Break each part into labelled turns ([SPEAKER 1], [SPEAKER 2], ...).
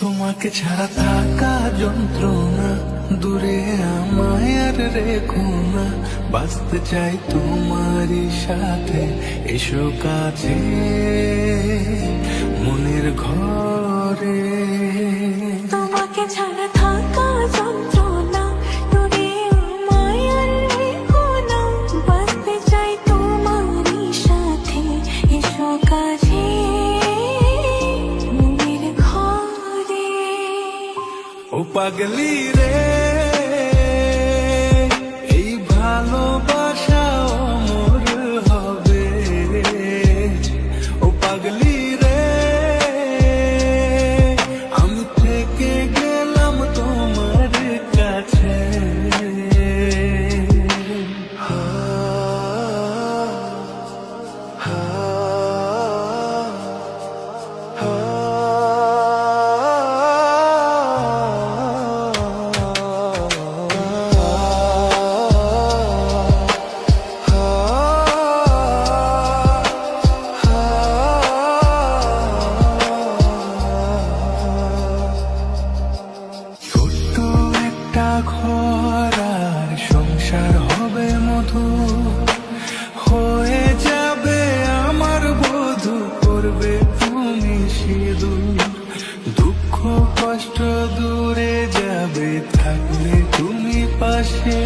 [SPEAKER 1] তোমাকে ছাড়া থাকা যন্ত্রণা, দূরে আমায় আর রেখো না। বাঁচতে চাই তোমারই সাথে, এসো কাছে মনের ঘরে।
[SPEAKER 2] তোমাকে ছাড়া থাকা যন্ত্রণা, দূরে আমায় আর রেখো না। বাঁচতে চাই তোমারই সাথে, এসো কাছে মনের ঘরে।
[SPEAKER 1] ও পাগলি রে, এই ভালোবাসা অমর হবে। ও পাগলি রে, আমি থেকে গেলাম তোমার কাছে। ছোট্ট একটা ঘর আর সংসার হবে মধুর, হয়ে যাবে আমার বধূ, করবে তুমি সিঁদুর। দুঃখ কষ্ট দূরে যাবে, থাকলে তুমি পাশে।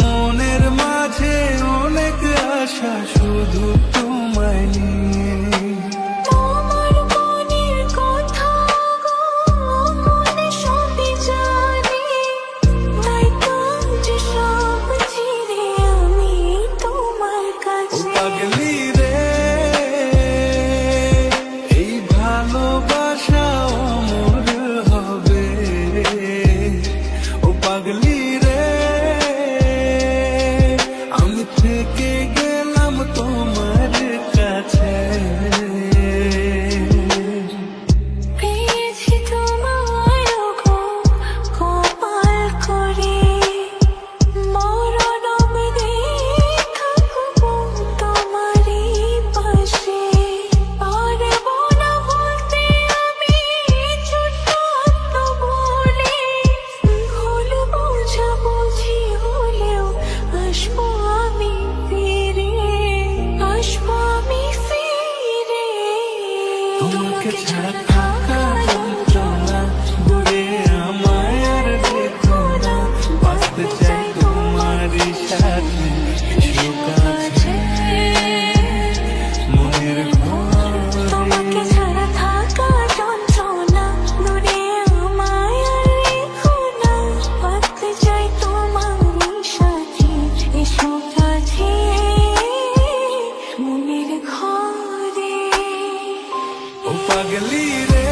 [SPEAKER 1] মনের মাঝে অনেক আশা, শুধু তোমায় নিয়ে।
[SPEAKER 2] তোমার মনের কথা গো, মনে সবই জানি। তাই তো যে সব ছেড়ে আমি তোমার
[SPEAKER 1] ও
[SPEAKER 2] কাছে।
[SPEAKER 1] পাগলি রে, এই ভালোবাসা অমর হবে। ও পাগলি রে, আমি থেকে গেলাম তোমার কাছে।
[SPEAKER 2] পেয়েছি তোমায় গো কপাল করে, মরণ অবধি থাকবো তোমারই পাশে। পারবো না বলতে আমি ছোট্ট একটা বলে, ভুল বোঝাবুঝি হলেও আসবো আমি ফিরে, আসবো আমি ফিরে।
[SPEAKER 1] তোমাকে ছাড়া থাকা যন্ত্রণা, দূরে আমায় আর রেখো না। বাঁচতে চাই তোমারই সাথে, এসো কাছে মনের ঘরে।
[SPEAKER 2] তোমাকে ছাড়া থাকা যন্ত্রণা, দূরে আমায় আর রেখো না। বাঁচতে চাই তোমারই সাথে, এসো কাছে মনের ঘরে।
[SPEAKER 1] ও পাগলি রে,